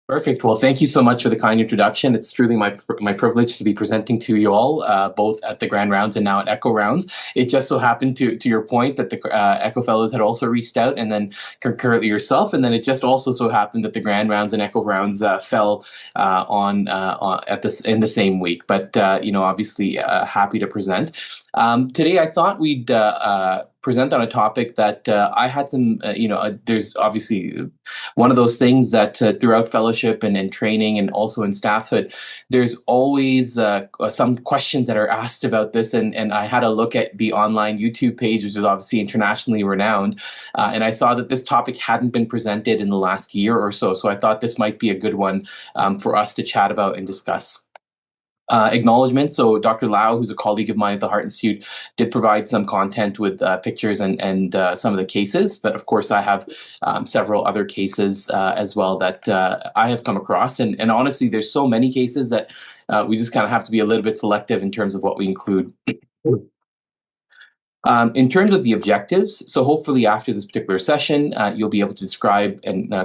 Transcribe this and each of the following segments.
Perfect. Well, thank you so much for the kind introduction. It's truly my privilege to be presenting to you all, both at the Grand Rounds and now at Echo Rounds. It just so happened, to your point, that the Echo Fellows had also reached out, and then concurrently yourself, and then it just also so happened that the Grand Rounds and Echo Rounds fell in the same week. But obviously, happy to present. Today, I thought we'd present on a topic that I had some, there's obviously one of those things that throughout fellowship and in training and also in staffhood, there's always some questions that are asked about this. And I had a look at the online YouTube page, which is obviously internationally renowned. And I saw that this topic hadn't been presented in the last year or so. So I thought this might be a good one for us to chat about and discuss. Acknowledgement. So Dr. Lau, who's a colleague of mine at the Heart Institute, did provide some content with pictures and some of the cases. But of course, I have several other cases as well that I have come across. And honestly, there's so many cases that we just kind of have to be a little bit selective in terms of what we include. In terms of the objectives, so hopefully after this particular session, you'll be able to describe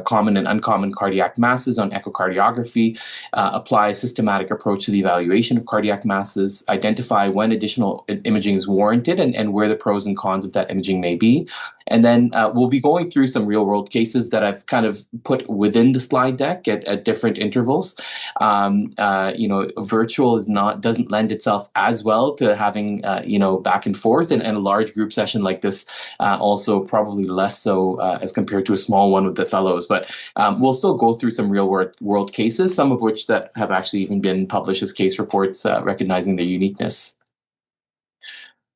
common and uncommon cardiac masses on echocardiography, apply a systematic approach to the evaluation of cardiac masses, identify when additional imaging is warranted and where the pros and cons of that imaging may be. And then we'll be going through some real-world cases that I've kind of put within the slide deck at different intervals. Virtual doesn't lend itself as well to having back and forth, and a large group session like this also probably less so as compared to a small one with the fellows. But we'll still go through some real-world cases, some of which that have actually even been published as case reports, recognizing their uniqueness.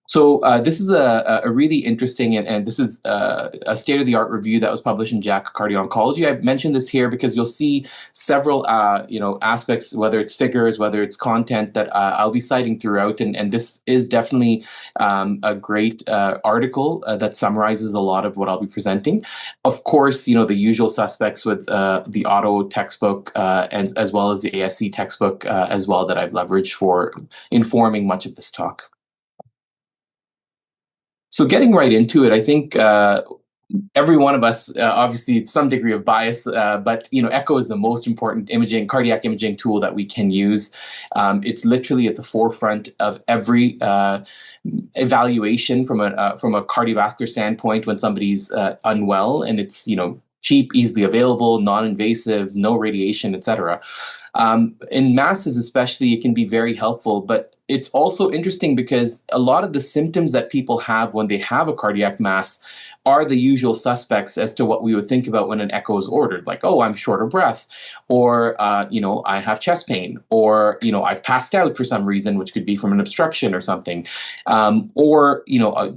So this is a really interesting, and this is a state-of-the-art review that was published in JACC Cardio-Oncology. I've mentioned this here because you'll see several aspects, whether it's figures, whether it's content, that I'll be citing throughout, and this is definitely a great article that summarizes a lot of what I'll be presenting. Of course, the usual suspects with the Auto textbook and as well as the ASC textbook as well that I've leveraged for informing much of this talk. So getting right into it, I think every one of us, obviously, some degree of bias, but echo is the most important cardiac imaging tool that we can use. It's literally at the forefront of every evaluation from a cardiovascular standpoint when somebody's unwell, and it's cheap, easily available, non-invasive, no radiation, etc. In masses especially, it can be very helpful, but it's also interesting because a lot of the symptoms that people have when they have a cardiac mass are the usual suspects as to what we would think about when an echo is ordered, like, oh, I'm short of breath, or, I have chest pain, or, I've passed out for some reason, which could be from an obstruction or something, or,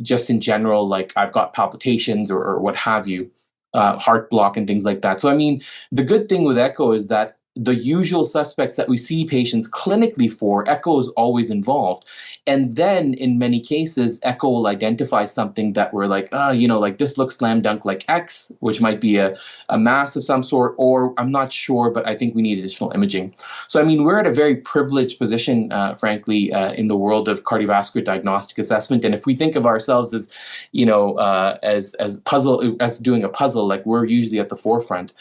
just in general, like I've got palpitations or what have you, heart block and things like that. So, I mean, the good thing with echo is that the usual suspects that we see patients clinically for, echo is always involved. And then in many cases, echo will identify something that we're like, like this looks slam dunk like X, which might be a mass of some sort, or I'm not sure, but I think we need additional imaging. So, I mean, we're at a very privileged position, frankly, in the world of cardiovascular diagnostic assessment. And if we think of ourselves as, as doing a puzzle, like we're usually at the forefront.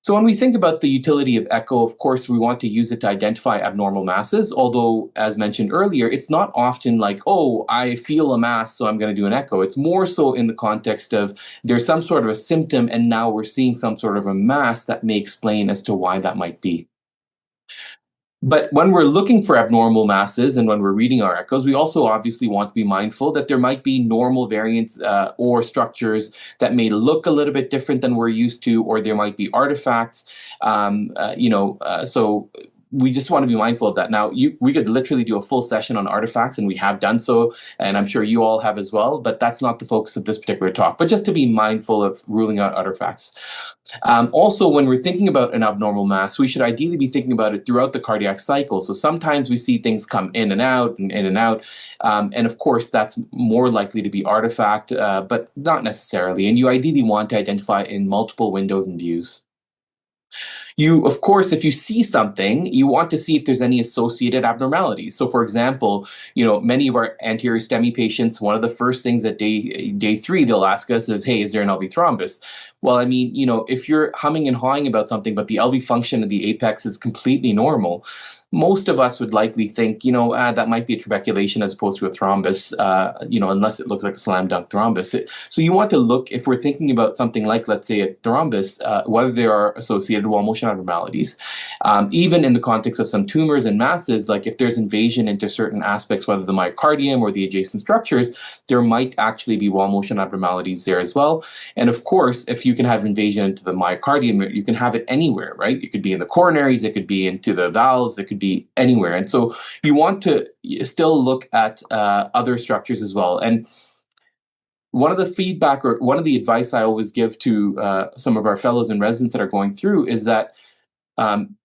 So when we think about the utility of echo, of course, we want to use it to identify abnormal masses, although, as mentioned earlier, it's not often like, oh, I feel a mass, so I'm going to do an echo. It's more so in the context of there's some sort of a symptom, and now we're seeing some sort of a mass that may explain as to why that might be. But when we're looking for abnormal masses and when we're reading our echoes, we also obviously want to be mindful that there might be normal variants or structures that may look a little bit different than we're used to, or there might be artifacts, so we just want to be mindful of that. Now, we could literally do a full session on artifacts, and we have done so, and I'm sure you all have as well, but that's not the focus of this particular talk, but just to be mindful of ruling out artifacts. Also, when we're thinking about an abnormal mass, we should ideally be thinking about it throughout the cardiac cycle. So sometimes we see things come in and out and in and out, and of course, that's more likely to be artifact, but not necessarily, and you ideally want to identify in multiple windows and views. Of course, if you see something, you want to see if there's any associated abnormalities. So, for example, many of our anterior STEMI patients, one of the first things at day 3 they'll ask us is, hey, is there an LV thrombus? Well, I mean, if you're humming and hawing about something, but the LV function of the apex is completely normal, most of us would likely think, that might be a trabeculation as opposed to a thrombus, unless it looks like a slam dunk thrombus. So you want to look, if we're thinking about something like, let's say, a thrombus, whether there are associated wall motion abnormalities. Even in the context of some tumors and masses, like if there's invasion into certain aspects, whether the myocardium or the adjacent structures, there might actually be wall motion abnormalities there as well. And of course, if you can have invasion into the myocardium, you can have it anywhere, right? It could be in the coronaries, it could be into the valves, it could be anywhere. And so you want to still look at other structures as well. And one of the feedback or one of the advice I always give to some of our fellows and residents that are going through is that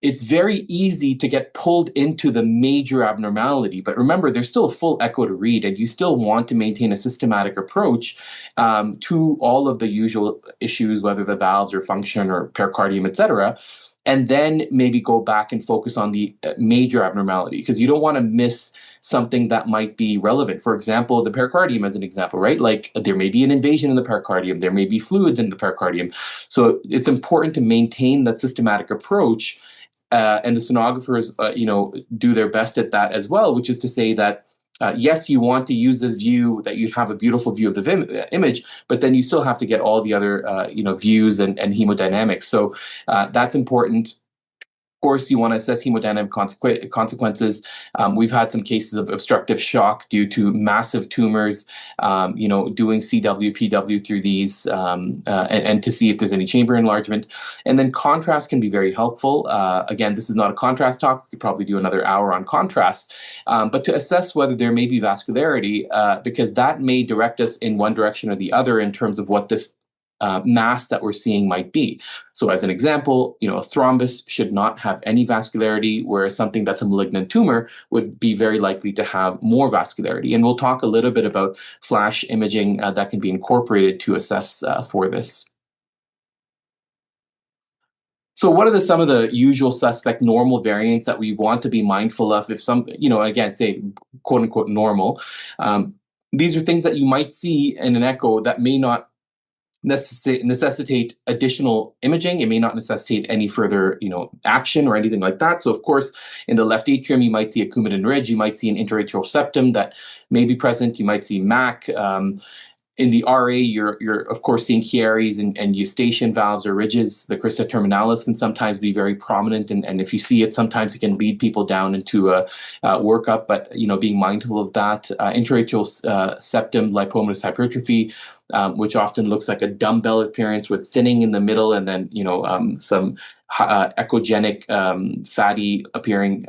it's very easy to get pulled into the major abnormality. But remember, there's still a full echo to read, and you still want to maintain a systematic approach to all of the usual issues, whether the valves or function or pericardium, et cetera, and then maybe go back and focus on the major abnormality, because you don't want to miss something that might be relevant. For example, the pericardium as an example, right? Like there may be an invasion in the pericardium, there may be fluids in the pericardium. So it's important to maintain that systematic approach, and the sonographers, do their best at that as well, which is to say that yes, you want to use this view, that you have a beautiful view of the image, but then you still have to get all the other, views and hemodynamics. So that's important. Of course, you want to assess hemodynamic consequences. We've had some cases of obstructive shock due to massive tumors, doing CW, PW through these, and to see if there's any chamber enlargement. And then contrast can be very helpful. Again, this is not a contrast talk. We could probably do another hour on contrast. But to assess whether there may be vascularity, because that may direct us in one direction or the other in terms of what this mass that we're seeing might be. So as an example, a thrombus should not have any vascularity, whereas something that's a malignant tumor would be very likely to have more vascularity. And we'll talk a little bit about flash imaging that can be incorporated to assess for this. So what are some of the usual suspect normal variants that we want to be mindful of if some, again, say, quote unquote, normal? These are things that you might see in an echo that may not necessitate additional imaging. It may not necessitate any further, action or anything like that. So, of course, in the left atrium, you might see a Coumadin ridge. You might see an interatrial septum that may be present. You might see MAC. In the RA, you're of course seeing Chiari's and eustachian valves or ridges. The crista terminalis can sometimes be very prominent, and if you see it, sometimes it can lead people down into a workup. But being mindful of that. Interatrial septum lipomatous hypertrophy, which often looks like a dumbbell appearance with thinning in the middle, and then some echogenic fatty appearing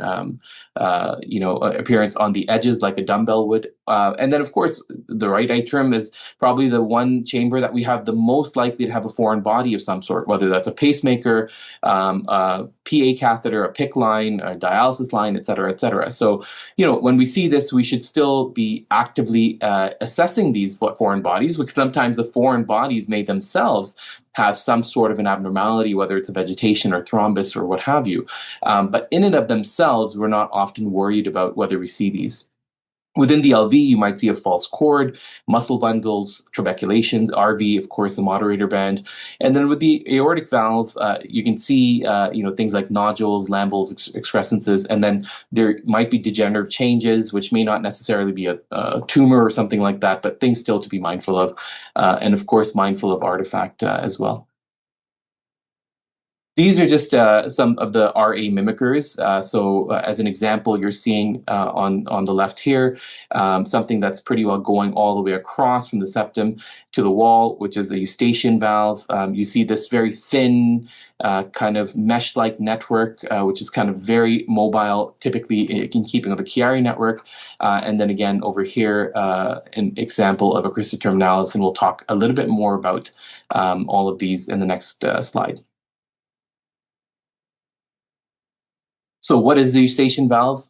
appearance on the edges like a dumbbell would. And then, of course, the right atrium is probably the one chamber that we have the most likely to have a foreign body of some sort, whether that's a pacemaker, a PA catheter, a PICC line, a dialysis line, et cetera, et cetera. So, when we see this, we should still be actively assessing these foreign bodies, because sometimes the foreign bodies may themselves have some sort of an abnormality, whether it's a vegetation or thrombus or what have you. But in and of themselves, we're not often worried about whether we see these. Within the LV, you might see a false cord, muscle bundles, trabeculations, RV, of course, the moderator band. And then with the aortic valve, you can see, things like nodules, lambles, excrescences, and then there might be degenerative changes, which may not necessarily be a tumor or something like that, but things still to be mindful of. And of course, mindful of artifact as well. These are just some of the RA mimickers. So as an example, you're seeing on the left here, something that's pretty well going all the way across from the septum to the wall, which is a eustachian valve. You see this very thin kind of mesh-like network, which is kind of very mobile, typically in keeping with the Chiari network. And then again, over here, an example of a crista terminalis, and we'll talk a little bit more about all of these in the next slide. So what is the eustachian valve?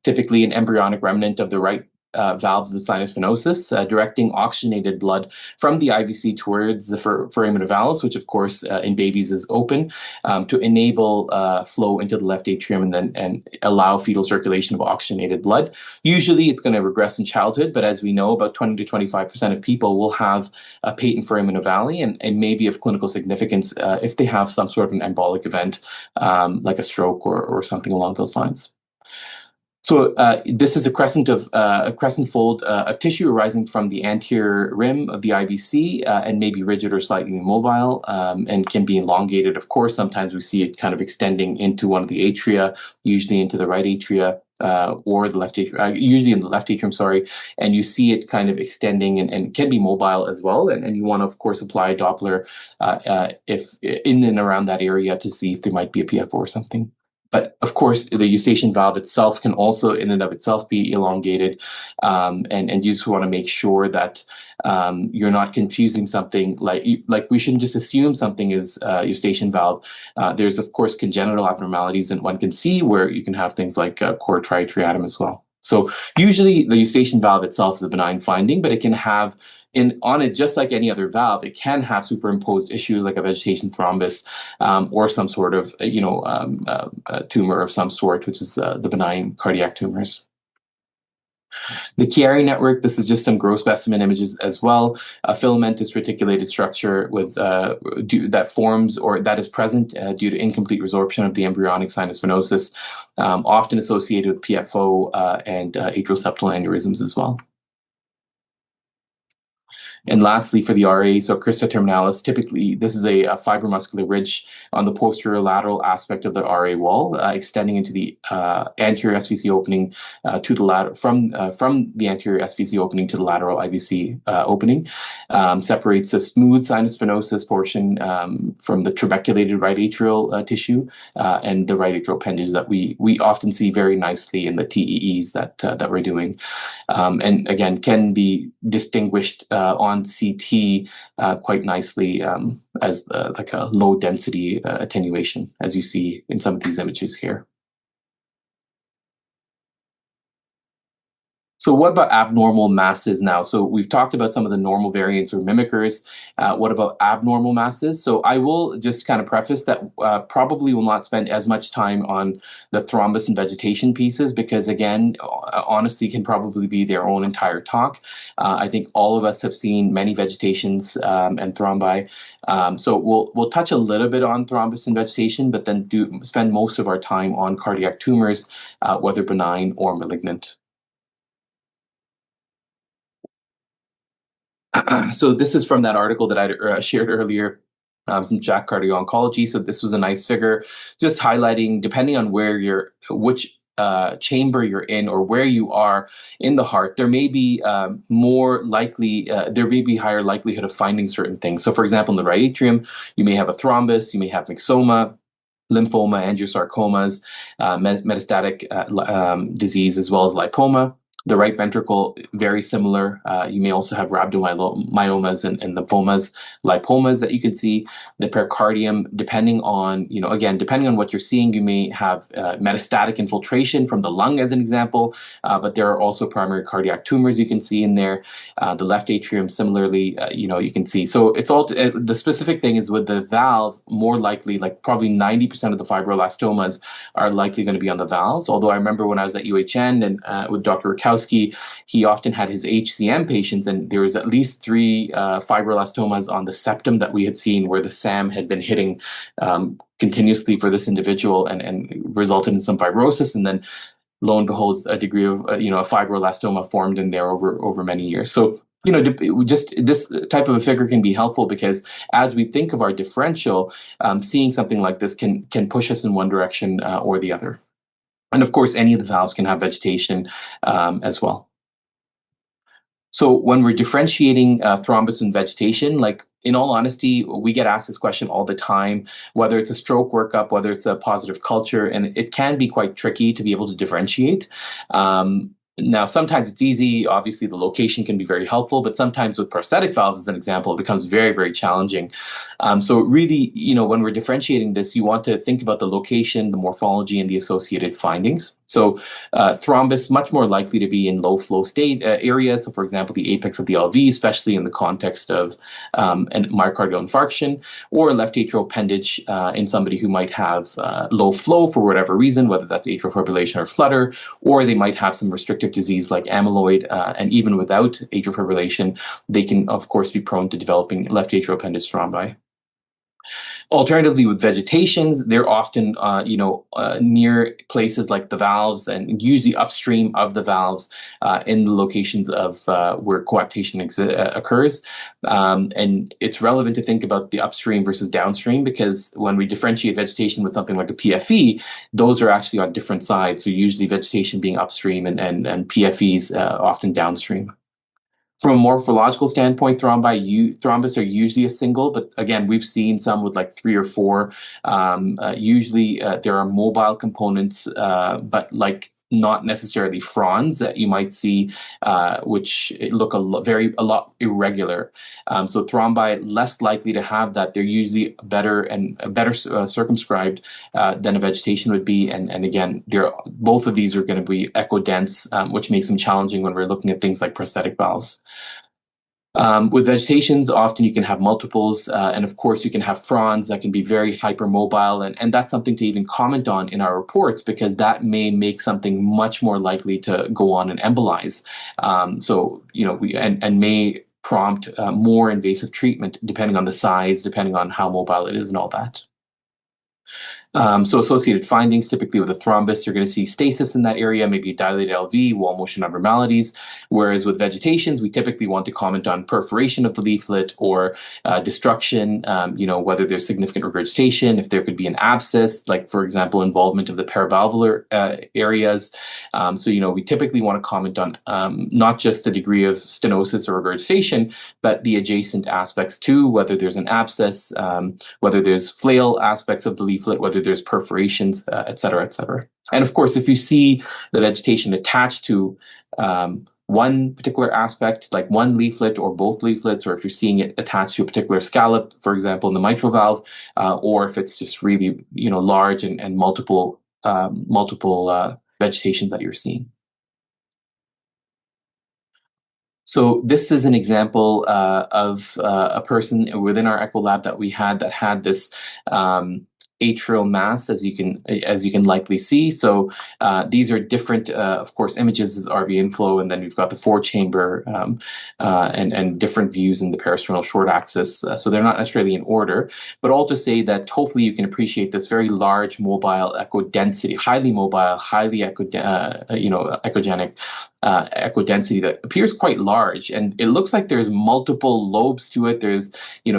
Typically an embryonic remnant of the right valve of the sinus venosus, directing oxygenated blood from the IVC towards the foramen valgus, which of course in babies is open, to enable flow into the left atrium and allow fetal circulation of oxygenated blood. Usually it's going to regress in childhood, but as we know, about 20 to 25% of people will have a patent foramen ovale and may be of clinical significance if they have some sort of an embolic event, like a stroke or something along those lines. So this is a crescent fold of tissue arising from the anterior rim of the IVC and may be rigid or slightly immobile and can be elongated. Of course, sometimes we see it kind of extending into one of the atria, usually into the right atria or the left atrium, usually in the left atrium, sorry, and you see it kind of extending and can be mobile as well. And you want to, of course, apply a Doppler if in and around that area to see if there might be a PFO or something. But of course, the eustachian valve itself can also, in and of itself, be elongated, and you just want to make sure that you're not confusing something like we shouldn't just assume something is eustachian valve. There's of course congenital abnormalities that one can see where you can have things like cord triatriatum as well. So usually the eustachian valve itself is a benign finding, but it can have on it, just like any other valve, it can have superimposed issues like a vegetation thrombus or some sort of a tumor of some sort, which is the benign cardiac tumors. The Chiari network, this is just some gross specimen images as well. A filamentous reticulated structure with that forms or that is present due to incomplete resorption of the embryonic sinus venosus, often associated with PFO and atrial septal aneurysms as well. And lastly, for the RA, so crista terminalis, typically this is a fibromuscular ridge on the posterior lateral aspect of the RA wall, extending into the anterior SVC opening to the lateral from the anterior SVC opening to the lateral IVC opening. Separates the smooth sinus venosus portion from the trabeculated right atrial tissue and the right atrial appendage that we often see very nicely in the TEEs that we're doing, and again can be distinguished on CT quite nicely as like a low density attenuation, as you see in some of these images here. So what about abnormal masses now? So we've talked about some of the normal variants or mimickers. What about abnormal masses? So I will just kind of preface that probably will not spend as much time on the thrombus and vegetation pieces because, again, honesty can probably be their own entire talk. I think all of us have seen many vegetations and thrombi. So we'll touch a little bit on thrombus and vegetation, but then spend most of our time on cardiac tumors, whether benign or malignant. So this is from that article that I shared earlier from JACC Cardio-Oncology. So this was a nice figure, just highlighting, depending on which chamber you're in or where you are in the heart, there may be more likely, there may be higher likelihood of finding certain things. So for example, in the right atrium, you may have a thrombus, you may have myxoma, lymphoma, angiosarcomas, metastatic disease, as well as lipoma. The right ventricle, very similar. You may also have rhabdomyomas and lymphomas, lipomas that you can see. The pericardium, depending on, depending on what you're seeing, you may have metastatic infiltration from the lung as an example, but there are also primary cardiac tumors you can see in there. The left atrium, similarly, you can see. So it's all, the specific thing is with the valves, more likely, like probably 90% of the fibroelastomas are likely going to be on the valves. Although I remember when I was at UHN and with Dr. Rakowski, he often had his HCM patients, and there was at least 3 fibroelastomas on the septum that we had seen where the SAM had been hitting continuously for this individual and resulted in some fibrosis, and then lo and behold, a degree of a fibroelastoma formed in there over many years. So just this type of a figure can be helpful because as we think of our differential, seeing something like this can push us in one direction or the other. And of course, any of the valves can have vegetation as well. So when we're differentiating thrombus and vegetation, like in all honesty, we get asked this question all the time, whether it's a stroke workup, whether it's a positive culture, and it can be quite tricky to be able to differentiate. Now, sometimes it's easy. Obviously, the location can be very helpful, but sometimes with prosthetic valves, as an example, it becomes very, very challenging. So really, when we're differentiating this, you want to think about the location, the morphology, and the associated findings. So thrombus, much more likely to be in low flow state areas. So for example, the apex of the LV, especially in the context of myocardial infarction, or left atrial appendage in somebody who might have low flow for whatever reason, whether that's atrial fibrillation or flutter, or they might have some restrictive disease like amyloid, and even without atrial fibrillation, they can, of course, be prone to developing left atrial appendage thrombi. Alternatively, with vegetations, they're often, near places like the valves and usually upstream of the valves in the locations of where coaptation occurs. And it's relevant to think about the upstream versus downstream, because when we differentiate vegetation with something like a PFE, those are actually on different sides. So usually vegetation being upstream and PFEs often downstream. From a morphological standpoint, thrombus are usually a single, but again, we've seen some with like 3 or 4. Usually there are mobile components, but like not necessarily fronds that you might see, which look a lot irregular. So thrombi less likely to have that. They're usually better circumscribed than a vegetation would be. And again, both of these are going to be echo dense, which makes them challenging when we're looking at things like prosthetic valves. With vegetations, often you can have multiples, and of course you can have fronds that can be very hypermobile, and that's something to even comment on in our reports, because that may make something much more likely to go on and embolize. And may prompt more invasive treatment depending on the size, depending on how mobile it is and all that. So associated findings, typically with a thrombus, you're going to see stasis in that area, maybe dilated LV, wall motion abnormalities. Whereas with vegetations, we typically want to comment on perforation of the leaflet or destruction, whether there's significant regurgitation, if there could be an abscess, like, for example, involvement of the paravalvular areas. We typically want to comment on not just the degree of stenosis or regurgitation, but the adjacent aspects too, whether there's an abscess, whether there's flail aspects of the leaflet, whether there's perforations, et cetera, et cetera. And of course, if you see the vegetation attached to one particular aspect, like one leaflet or both leaflets, or if you're seeing it attached to a particular scallop, for example, in the mitral valve, or if it's just really, large and multiple vegetations that you're seeing. So this is an example of a person within our echo lab that we had that had this atrial mass, as you can likely see. So these are different, of course, images is RV inflow, and then we've got the 4-chamber and different views in the parasternal short axis. So they're not necessarily in order, but all to say that hopefully you can appreciate this very large mobile echo density, highly mobile, highly echogenic echo density that appears quite large, and it looks like there's multiple lobes to it. There's,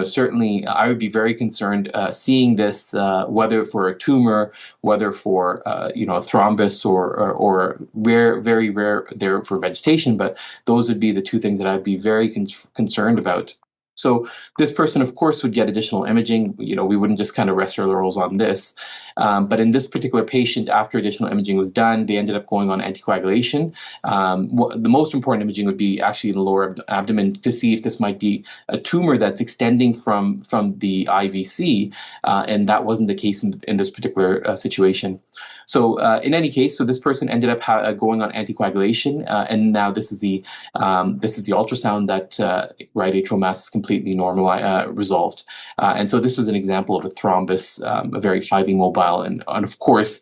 certainly I would be very concerned seeing this, whether for a tumor, whether for a thrombus, or very rare there for vegetation. But those would be the two things that I'd be very concerned about. So this person, of course, would get additional imaging. We wouldn't just kind of rest our laurels on this. But in this particular patient, after additional imaging was done, they ended up going on anticoagulation. The most important imaging would be actually in the lower abdomen to see if this might be a tumor that's extending from the IVC, and that wasn't the case in this particular situation. So in any case, so this person ended up going on anticoagulation, and now this is the ultrasound that right atrial mass is completely resolved. And so this was an example of a thrombus, a very highly mobile, and of course,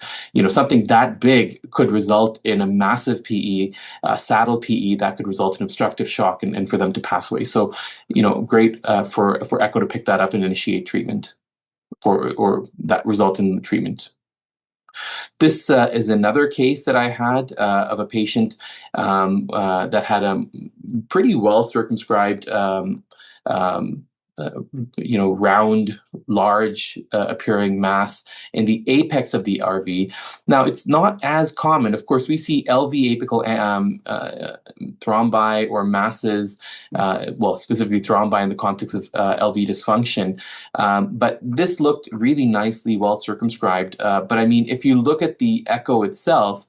something that big could result in a massive PE, saddle PE that could result in obstructive shock and for them to pass away. So, great for echo to pick that up and initiate treatment, or that result in the treatment. This is another case that I had of a patient that had a pretty well circumscribed round, large appearing mass in the apex of the RV. Now, it's not as common. Of course, we see LV apical thrombi or masses, specifically thrombi in the context of LV dysfunction. But this looked really nicely well circumscribed. But I mean, if you look at the echo itself,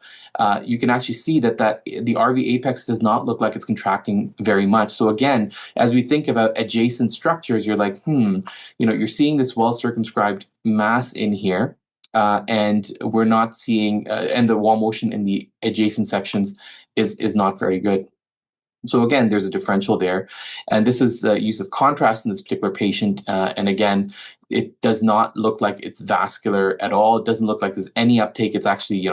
you can actually see that the RV apex does not look like it's contracting very much. So again, as we think about adjacent structures, you're like, you're seeing this well circumscribed mass in here, and we're not seeing, and the wall motion in the adjacent sections is not very good. So again, there's a differential there, and this is the use of contrast in this particular patient. And again, it does not look like it's vascular at all. It doesn't look like there's any uptake. It's actually,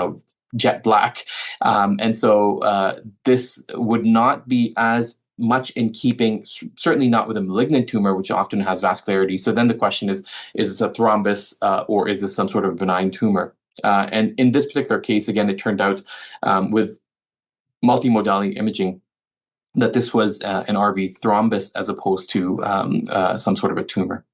jet black, and so this would not be as much in keeping, certainly not with a malignant tumor, which often has vascularity. So then the question is this a thrombus or is this some sort of benign tumor? And in this particular case, again, it turned out with multimodality imaging that this was an RV thrombus as opposed to some sort of a tumor.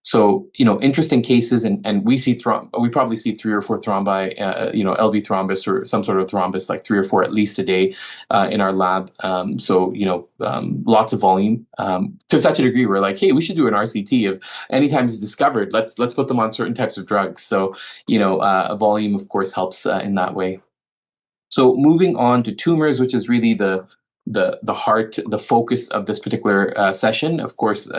So, interesting cases, and we see we probably see 3 or 4 thrombi, LV thrombus or some sort of thrombus, like 3 or 4 at least a day in our lab. So, lots of volume to such a degree we're like, hey, we should do an RCT of anytime it's discovered. Let's put them on certain types of drugs. So, volume, of course, helps in that way. So moving on to tumors, which is really the heart, the focus of this particular session. Of course,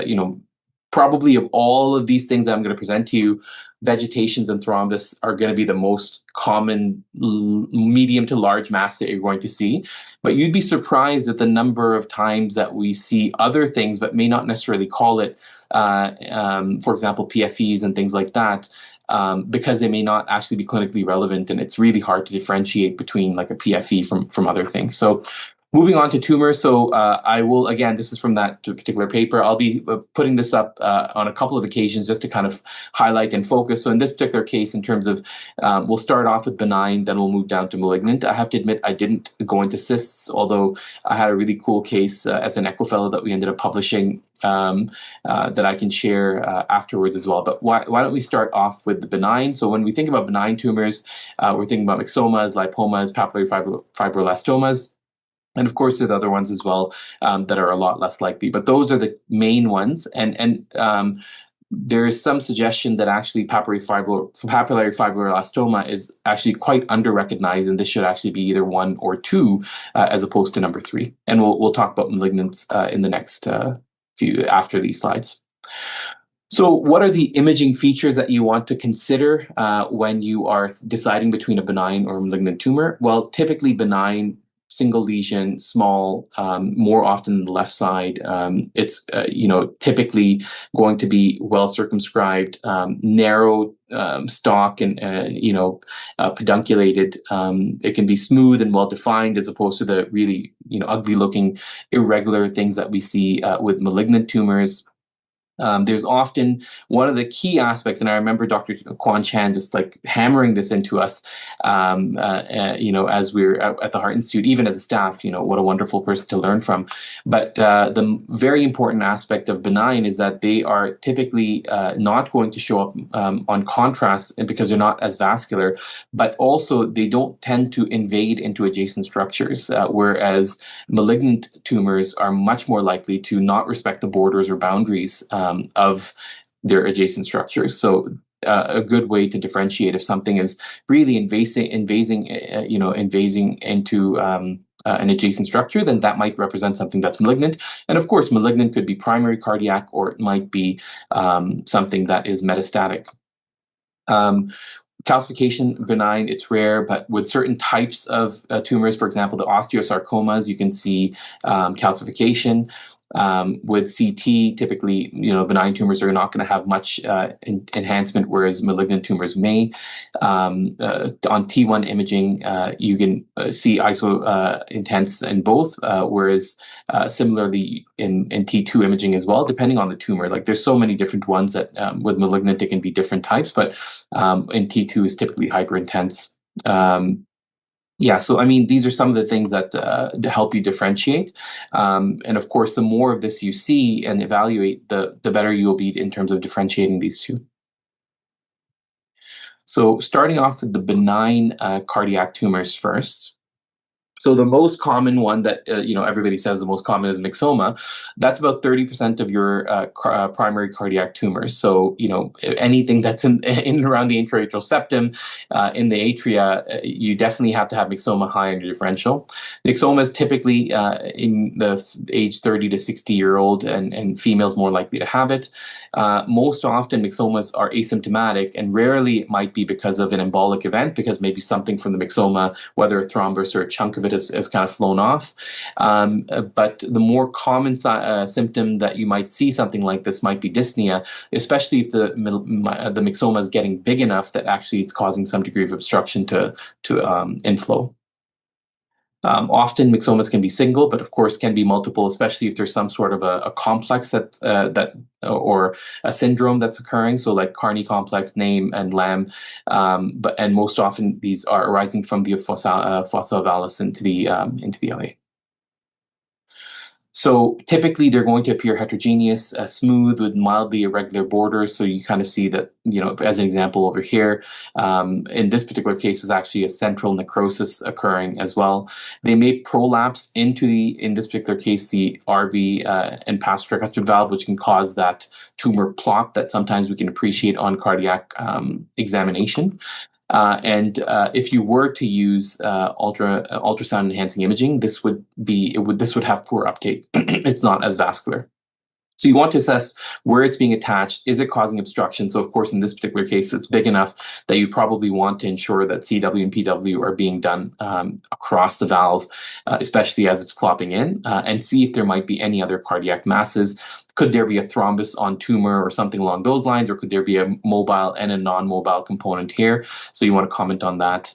probably of all of these things I'm going to present to you, vegetations and thrombus are going to be the most common medium to large mass that you're going to see. But you'd be surprised at the number of times that we see other things, but may not necessarily call it, for example, PFEs and things like that, because they may not actually be clinically relevant. And it's really hard to differentiate between like a PFE from other things. So moving on to tumors, so I will, again, this is from that particular paper. I'll be putting this up on a couple of occasions just to kind of highlight and focus. So in this particular case, in terms of, we'll start off with benign, then we'll move down to malignant. I have to admit, I didn't go into cysts, although I had a really cool case as an Echo Fellow that we ended up publishing that I can share afterwards as well. But why don't we start off with the benign? So when we think about benign tumors, we're thinking about myxomas, lipomas, papillary fibroelastomas. And of course, there's other ones as well that are a lot less likely, but those are the main ones. And there is some suggestion that actually papillary fibroelastoma is actually quite under-recognized, and this should actually be either 1 or 2 as opposed to number 3. And we'll talk about malignants in the next few after these slides. So what are the imaging features that you want to consider when you are deciding between a benign or malignant tumor? Well, typically benign, single lesion, small, more often on the left side. It's typically going to be well circumscribed, narrow stalk, and pedunculated. It can be smooth and well defined as opposed to the really ugly looking irregular things that we see with malignant tumors. There's often one of the key aspects, and I remember Dr. Kwan Chan just like hammering this into us, as we're at the Heart Institute, even as a staff, what a wonderful person to learn from. But the very important aspect of benign is that they are typically not going to show up on contrast, and because they're not as vascular, but also they don't tend to invade into adjacent structures, whereas malignant tumors are much more likely to not respect the borders or boundaries of their adjacent structures. So a good way to differentiate if something is really invading into an adjacent structure, then that might represent something that's malignant. And of course, malignant could be primary cardiac, or it might be something that is metastatic. Calcification, benign, it's rare, but with certain types of tumors, for example, the osteosarcomas, you can see calcification. With CT, typically, benign tumors are not going to have much enhancement, whereas malignant tumors may. On T1 imaging, you can see iso intense in both, whereas similarly in T2 imaging as well, depending on the tumor. Like there's so many different ones that with malignant, it can be different types, but in T2 is typically hyper intense. Yeah, so I mean, these are some of the things that help you differentiate, and of course, the more of this you see and evaluate, the better you'll be in terms of differentiating these two. So, starting off with the benign cardiac tumors first. So the most common one that everybody says the most common is myxoma. That's about 30% of your primary cardiac tumors. So anything that's in and around the intraatrial septum, in the atria, you definitely have to have myxoma high in your differential. Myxoma is typically in the age 30 to 60-year-old, and females more likely to have it. Most often, myxomas are asymptomatic, and rarely it might be because of an embolic event, because maybe something from the myxoma, whether a thrombus or a chunk of it has kind of flown off. But the more common symptom that you might see something like this might be dyspnea, especially if the myxoma is getting big enough that actually it's causing some degree of obstruction to inflow. Often myxomas can be single, but of course can be multiple, especially if there's some sort of a complex that or a syndrome that's occurring. So like Carney complex, NAME, and LAM, and most often these are arising from the fossa ovalis into the LA. So typically they're going to appear heterogeneous, smooth with mildly irregular borders. So you kind of see that, as an example over here, in this particular case is actually a central necrosis occurring as well. They may prolapse into in this particular case, the RV and passage tricuspid valve, which can cause that tumor plot that sometimes we can appreciate on cardiac examination. And if you were to use ultrasound enhancing imaging, this would have poor uptake. It's not as vascular. So you want to assess where it's being attached. Is it causing obstruction? So of course, in this particular case, it's big enough that you probably want to ensure that CW and PW are being done across the valve, especially as it's flopping in, and see if there might be any other cardiac masses. Could there be a thrombus on tumor or something along those lines, or could there be a mobile and a non-mobile component here? So you want to comment on that.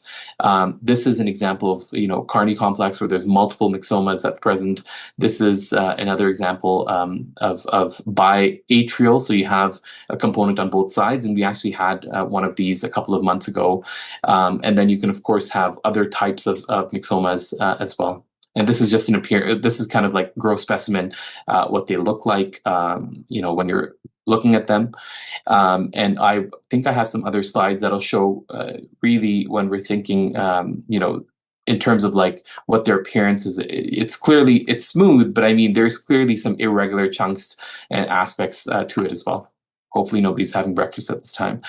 This is an example of Carney complex where there's multiple myxomas at present. This is another example of biatrial, so you have a component on both sides, and we actually had one of these a couple of months ago. And then you can of course have other types of myxomas as well. And this is just this is kind of like gross specimen, what they look like, when you're looking at them. And I think I have some other slides that'll show really when we're thinking, in terms of like what their appearance is. It's smooth, but I mean, there's clearly some irregular chunks and aspects to it as well. Hopefully nobody's having breakfast at this time.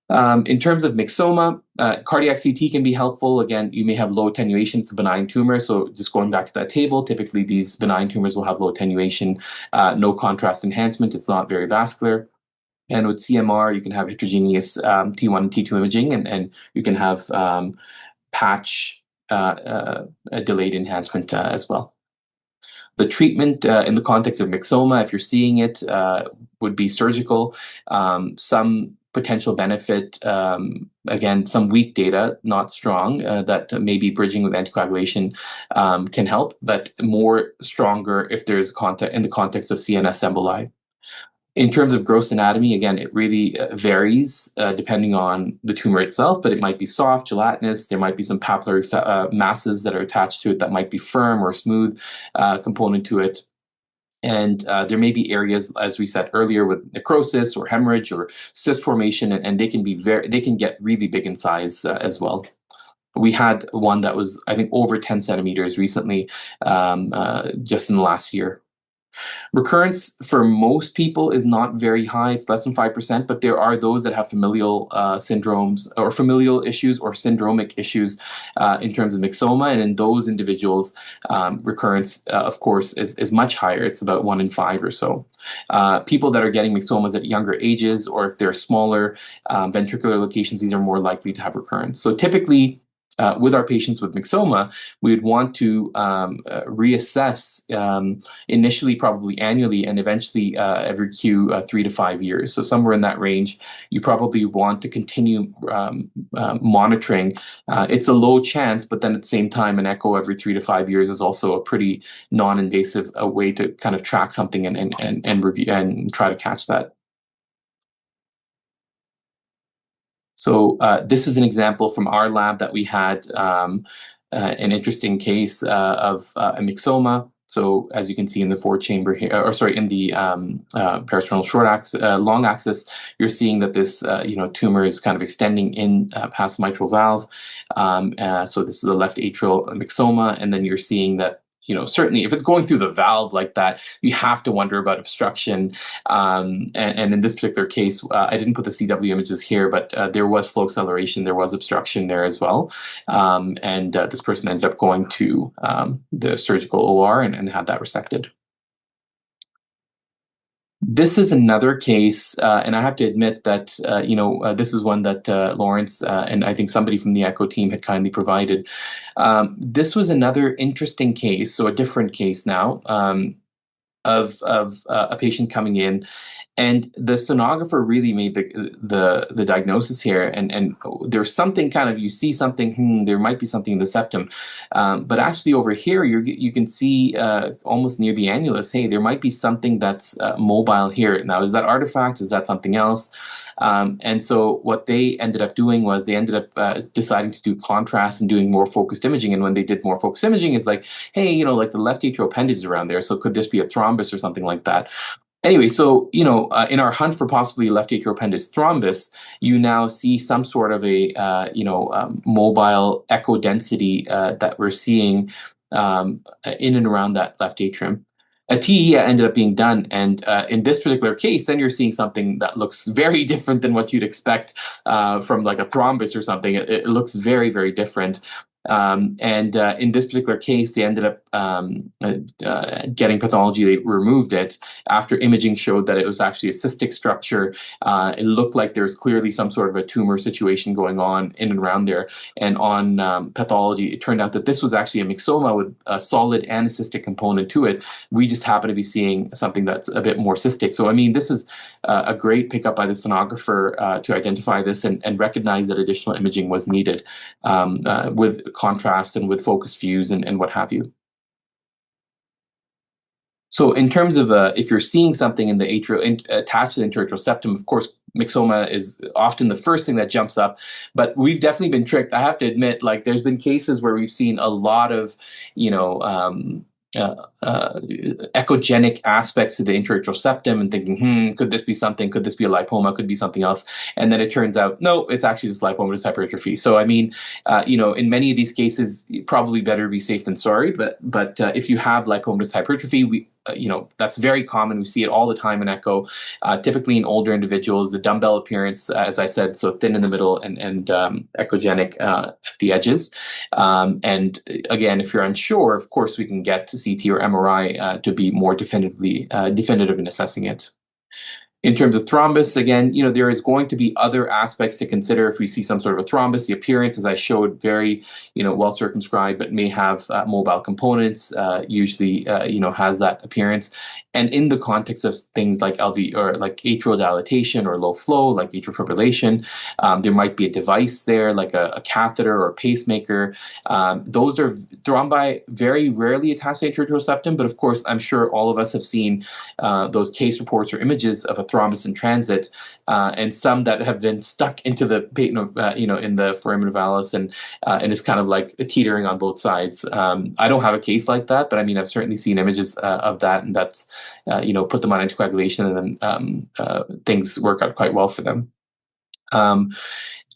In terms of myxoma, cardiac CT can be helpful. Again, you may have low attenuation. It's a benign tumor. So just going back to that table, typically these benign tumors will have low attenuation, no contrast enhancement. It's not very vascular. And with CMR, you can have heterogeneous T1 and T2 imaging, and you can have patch delayed enhancement as well. The treatment in the context of myxoma, if you're seeing it, would be surgical. Some potential benefit, again, some weak data, not strong, that maybe bridging with anticoagulation can help, but more stronger if there's in the context of CNS emboli. In terms of gross anatomy, again, it really varies depending on the tumor itself, but it might be soft, gelatinous. There might be some papillary masses that are attached to it that might be firm or smooth component to it. And there may be areas, as we said earlier, with necrosis or hemorrhage or cyst formation, and they can get really big in size as well. We had one that was, I think, over 10 centimeters recently, just in the last year. Recurrence for most people is not very high. It's less than 5%, but there are those that have familial syndromes or familial issues or syndromic issues in terms of myxoma. And in those individuals, recurrence, of course, is much higher. It's about 1 in 5 or so. People that are getting myxomas at younger ages, or if they're smaller ventricular locations, these are more likely to have recurrence. So typically, with our patients with myxoma, we would want to reassess initially, probably annually, and eventually every 3 to 5 years. So somewhere in that range, you probably want to continue monitoring. It's a low chance, but then at the same time, an echo every 3 to 5 years is also a pretty non-invasive way to kind of track something and review and try to catch that. So this is an example from our lab that we had an interesting case of a myxoma. So as you can see in the four-chamber here, or sorry, in the peritoneal long axis, you're seeing that this tumor is kind of extending in past the mitral valve. So this is the left atrial myxoma, and then you're seeing that certainly if it's going through the valve like that, you have to wonder about obstruction. And in this particular case, I didn't put the CW images here, but there was flow acceleration, there was obstruction there as well. And this person ended up going to the surgical OR and had that resected. This is another case, and I have to admit that, this is one that Lawrence and I think somebody from the Echo team had kindly provided. This was another interesting case, so a different case now, of a patient coming in, and the sonographer really made the diagnosis here, and there's something kind of, you see something, there might be something in the septum, but actually over here you can see almost near the annulus, hey, there might be something that's mobile here. Now, is that artifact? Is that something else? And so what they ended up doing was they ended up deciding to do contrast and doing more focused imaging. And when they did more focused imaging, it's like, hey, like the left atrial appendage is around there, so could this be a thrombus or something like that? Anyway, so, in our hunt for possibly left atrial appendage thrombus, you now see some sort of a, mobile echo density that we're seeing in and around that left atrium. A TE ended up being done, and in this particular case, then you're seeing something that looks very different than what you'd expect from like a thrombus or something. It looks very, very different. And in this particular case, they ended up getting pathology. They removed it after imaging showed that it was actually a cystic structure. It looked like there was clearly some sort of a tumor situation going on in and around there. And on pathology, it turned out that this was actually a myxoma with a solid and a cystic component to it. We just happen to be seeing something that's a bit more cystic. So, I mean, this is a great pickup by the sonographer to identify this and recognize that additional imaging was needed with contrast and with focused views and what have you. So in terms of if you're seeing something in the attached to the interatrial septum, of course, myxoma is often the first thing that jumps up, but we've definitely been tricked. I have to admit, like there's been cases where we've seen a lot of, echogenic aspects to the interatrial septum and thinking, could this be something? Could this be a lipoma? Could be something else? And then it turns out, no, it's actually just lipomatous hypertrophy. So, I mean, in many of these cases, probably better be safe than sorry. But if you have lipomatous hypertrophy, that's very common. We see it all the time in echo, typically in older individuals, the dumbbell appearance, as I said, so thin in the middle and echogenic at the edges. And again, if you're unsure, of course, we can get to CT or MRI to be more definitive in assessing it. In terms of thrombus, again, there is going to be other aspects to consider if we see some sort of a thrombus. The appearance, as I showed, very, well circumscribed, but may have mobile components. Usually, has that appearance. And in the context of things like LV or like atrial dilatation or low flow, like atrial fibrillation, there might be a device there, like a catheter or a pacemaker. Those are thrombi very rarely attached to the atrial septum, but of course, I'm sure all of us have seen those case reports or images of a thrombus in transit, and some that have been stuck into the in the foramen valgus and is kind of like teetering on both sides. I don't have a case like that, but I mean, I've certainly seen images of that, and that's put them on anticoagulation, and then things work out quite well for them.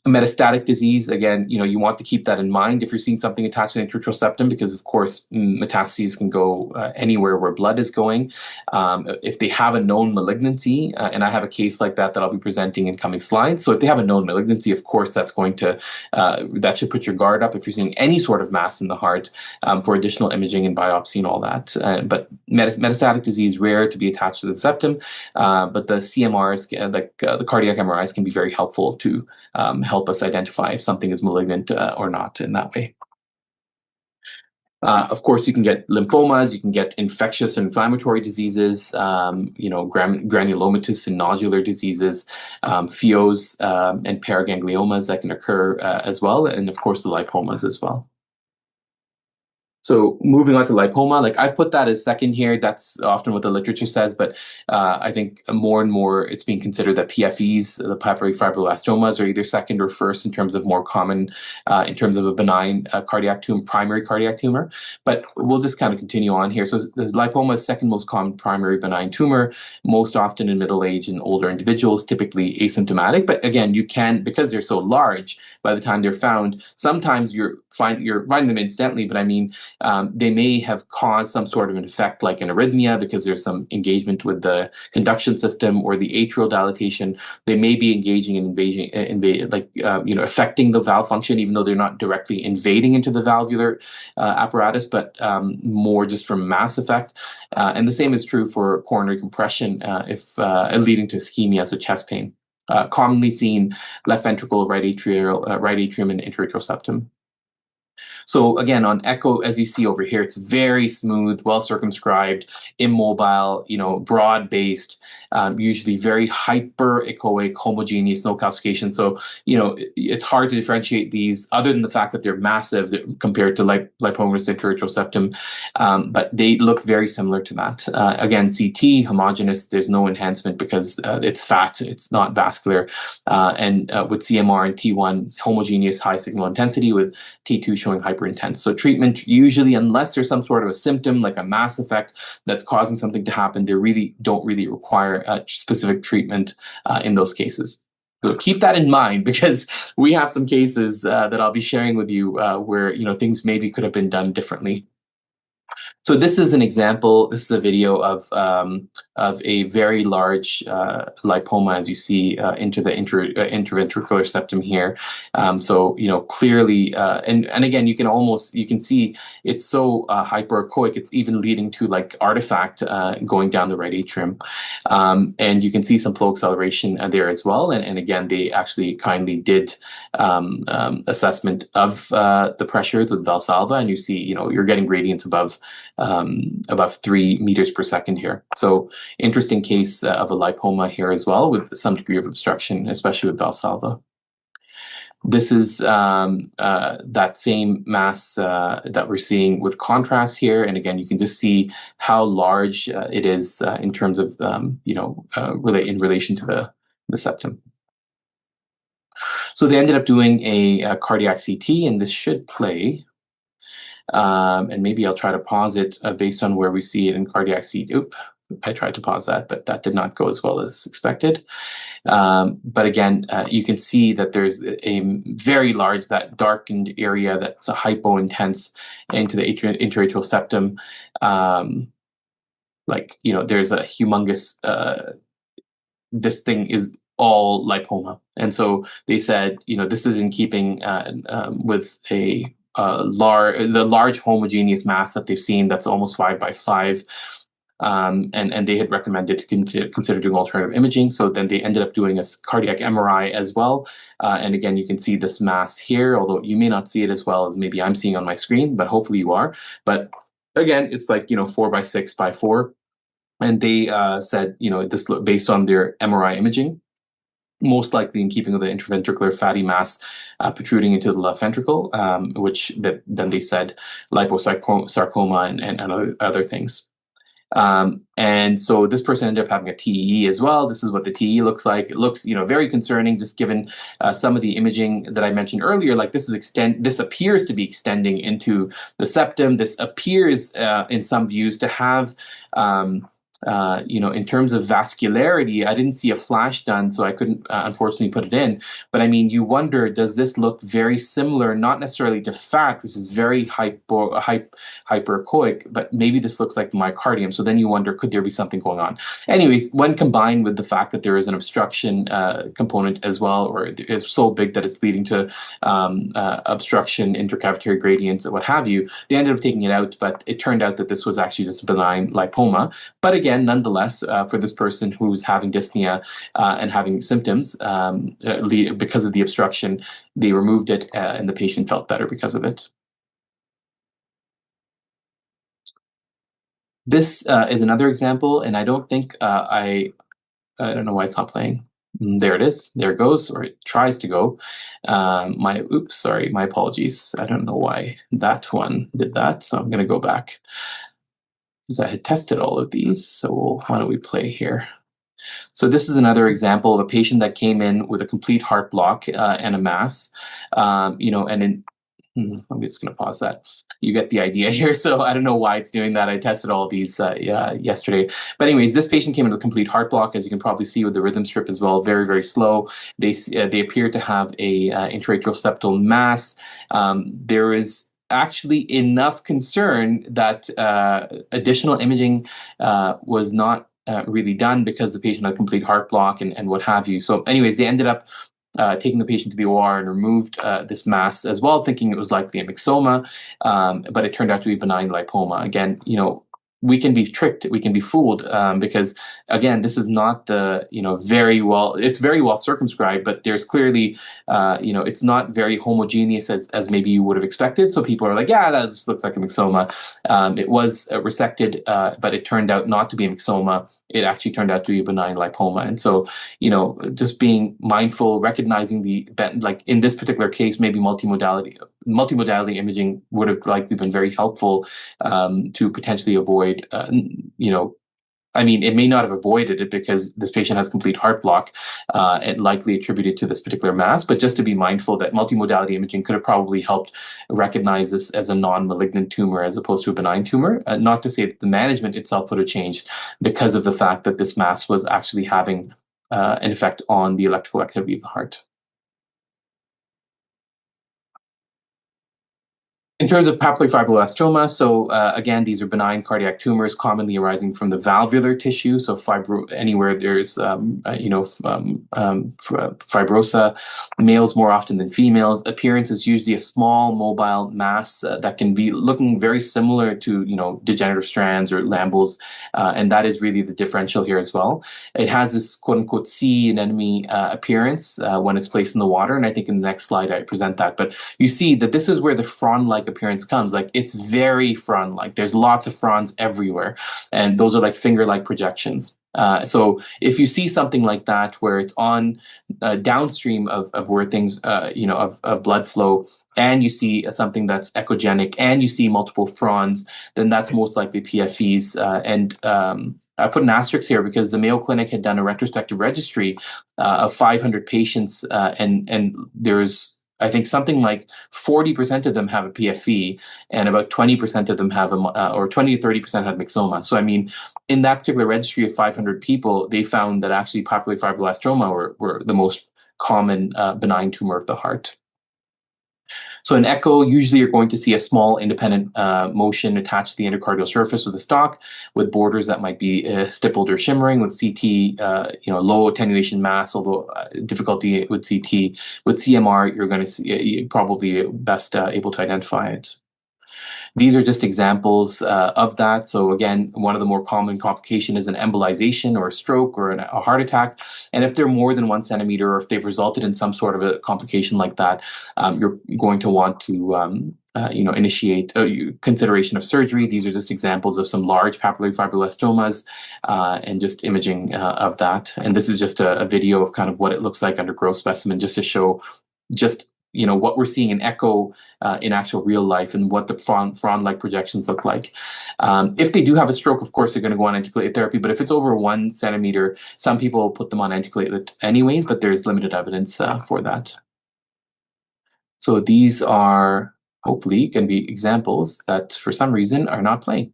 Metastatic disease, again, you want to keep that in mind if you're seeing something attached to the interatrial septum, because of course metastases can go anywhere where blood is going. If they have a known malignancy, and I have a case like that I'll be presenting in coming slides. So if they have a known malignancy, of course, that's going to that should put your guard up if you're seeing any sort of mass in the heart for additional imaging and biopsy and all that. But metastatic disease, rare to be attached to the septum, but the CMRs, like the cardiac MRIs, can be very helpful to help us identify if something is malignant or not in that way. Of course, you can get lymphomas, you can get infectious inflammatory diseases, granulomatous and nodular diseases, PHIOs and paragangliomas that can occur as well, and of course the lipomas as well. So moving on to lipoma, like I've put that as second here. That's often what the literature says, but I think more and more it's being considered that PFEs, the papillary fibroblastomas, are either second or first in terms of more common, in terms of a benign cardiac tumor, primary cardiac tumor. But we'll just kind of continue on here. So the lipoma is second most common primary benign tumor, most often in middle-aged and older individuals, typically asymptomatic. But again, you can, because they're so large, by the time they're found, sometimes you're finding them incidentally, but I mean, they may have caused some sort of an effect like an arrhythmia because there's some engagement with the conduction system or the atrial dilatation. They may be engaging in affecting the valve function, even though they're not directly invading into the valvular apparatus, but more just from mass effect. And the same is true for coronary compression if leading to ischemia, so chest pain. Commonly seen left ventricle, right atrium, and interatrial septum. So again, on echo, as you see over here, it's very smooth, well circumscribed, immobile, broad based, usually very hyper echoic, homogeneous, no calcification. So it's hard to differentiate these, other than the fact that they're massive compared to lipomatous interatrial septum, but they look very similar to that. Again, CT homogeneous. There's no enhancement because it's fat, it's not vascular, and with CMR and T1 homogeneous, high signal intensity, with T2 showing hyperintense. So treatment usually, unless there's some sort of a symptom like a mass effect that's causing something to happen, they really don't require specific treatment in those cases. So keep that in mind, because we have some cases that I'll be sharing with you where things maybe could have been done differently. So this is an example. This is a video of a very large lipoma, as you see, into the interventricular septum here. So clearly, and again, you can see it's so hyperechoic. It's even leading to like artifact going down the right atrium, and you can see some flow acceleration there as well. And again, they actually kindly did assessment of the pressures with Valsalva, and you see, you're getting gradients above 3 meters per second here. So interesting case of a lipoma here as well, with some degree of obstruction, especially with Valsalva. This is that same mass that we're seeing with contrast here. And again, you can just see how large it is in terms of, in relation to the septum. So they ended up doing a cardiac CT, and this should play. And maybe I'll try to pause it based on where we see it in cardiac CT. Oop, I tried to pause that, but that did not go as well as expected. But again, you can see that there's a very large, that darkened area that's a hypo-intense into the interatrial septum. There's a humongous, this thing is all lipoma. And so they said, this is in keeping with the large homogeneous mass that they've seen that's almost 5 by 5. And they had recommended to consider doing alternative imaging. So then they ended up doing a cardiac MRI as well. And again, you can see this mass here, although you may not see it as well as maybe I'm seeing on my screen, but hopefully you are. But again, it's like, 4 by 6 by 4. And they said, this based on their MRI imaging, most likely in keeping with the interventricular fatty mass protruding into the left ventricle, which then they said liposarcoma and other things. And so this person ended up having a TEE as well. This is what the TEE looks like. It looks, very concerning, just given some of the imaging that I mentioned earlier. Like this appears to be extending into the septum. This appears, in some views, to have in terms of vascularity, I didn't see a flash done, so I couldn't unfortunately put it in. But I mean, you wonder, does this look very similar, not necessarily to fat, which is very hyperechoic, but maybe this looks like myocardium. So then you wonder, could there be something going on? Anyways, when combined with the fact that there is an obstruction component as well, or it's so big that it's leading to obstruction, intercavitary gradients, and what have you, they ended up taking it out, but it turned out that this was actually just a benign lipoma. But again, nonetheless, for this person who's having dyspnea and having symptoms because of the obstruction, they removed it and the patient felt better because of it. This is another example, and I don't think I don't know why it's not playing. There it is. There it goes, or it tries to go. My apologies. I don't know why that one did that. So I'm going to go back because I had tested all of these. So why don't we play here? So this is another example of a patient that came in with a complete heart block and a mass, and in I'm just going to pause that. You get the idea here. So I don't know why it's doing that. I tested all of these yesterday. But anyways, this patient came with a complete heart block, as you can probably see with the rhythm strip as well. Very, very slow. They appear to have a intraatrial septal mass. There is actually enough concern that additional imaging was not really done because the patient had a complete heart block and what have you. So anyways, they ended up taking the patient to the OR and removed this mass as well, thinking it was likely a myxoma, but it turned out to be benign lipoma. Again, we can be tricked, we can be fooled, because again, this is not the it's very well circumscribed, but there's clearly it's not very homogeneous as maybe you would have expected. So people are like, yeah, that just looks like a myxoma. It was resected, but it turned out not to be a myxoma. It actually turned out to be a benign lipoma. And so just being mindful, recognizing like in this particular case, maybe multimodality imaging would have likely been very helpful to potentially avoid, it may not have avoided it because this patient has complete heart block and likely attributed to this particular mass, but just to be mindful that multimodality imaging could have probably helped recognize this as a non-malignant tumor as opposed to a benign tumor. Not to say that the management itself would have changed because of the fact that this mass was actually having an effect on the electrical activity of the heart. In terms of papillary fibroelastoma, so again, these are benign cardiac tumors commonly arising from the valvular tissue. So anywhere there's fibrosa, males more often than females. Appearance is usually a small mobile mass that can be looking very similar to degenerative strands or lambles, and that is really the differential here as well. It has this quote unquote sea anemone appearance when it's placed in the water, and I think in the next slide I present that. But you see that this is where the frond-like appearance comes. Like it's very frond-like. There's lots of fronds everywhere, and those are like finger-like projections. So if you see something like that where it's on downstream of where things of blood flow, and you see something that's echogenic, and you see multiple fronds, then that's most likely PFEs. I put an asterisk here because the Mayo Clinic had done a retrospective registry of 500 patients, and there's, I think, something like 40% of them have a PFE, and about 20% of them have or 20 to 30% have myxoma. So, I mean, in that particular registry of 500 people, they found that actually papillary fibroelastoma were the most common benign tumor of the heart. So in echo, usually you're going to see a small independent motion attached to the endocardial surface of the stalk with borders that might be stippled or shimmering. With CT, low attenuation mass, although difficulty with CT. With CMR, you're going to see probably best able to identify it. These are just examples of that. So again, one of the more common complications is an embolization or a stroke or a heart attack. And if they're more than 1 centimeter, or if they've resulted in some sort of a complication like that, you're going to want to initiate consideration of surgery. These are just examples of some large papillary fibroblastomas and just imaging of that. And this is just a video of kind of what it looks like under gross specimen, just to show just what we're seeing in echo in actual real life and what the frond-like projections look like. If they do have a stroke, of course, they're going to go on antiplatelet therapy. But if it's over 1 centimeter, some people put them on antiplatelet anyways, but there's limited evidence for that. So these are hopefully going to be examples that for some reason are not playing.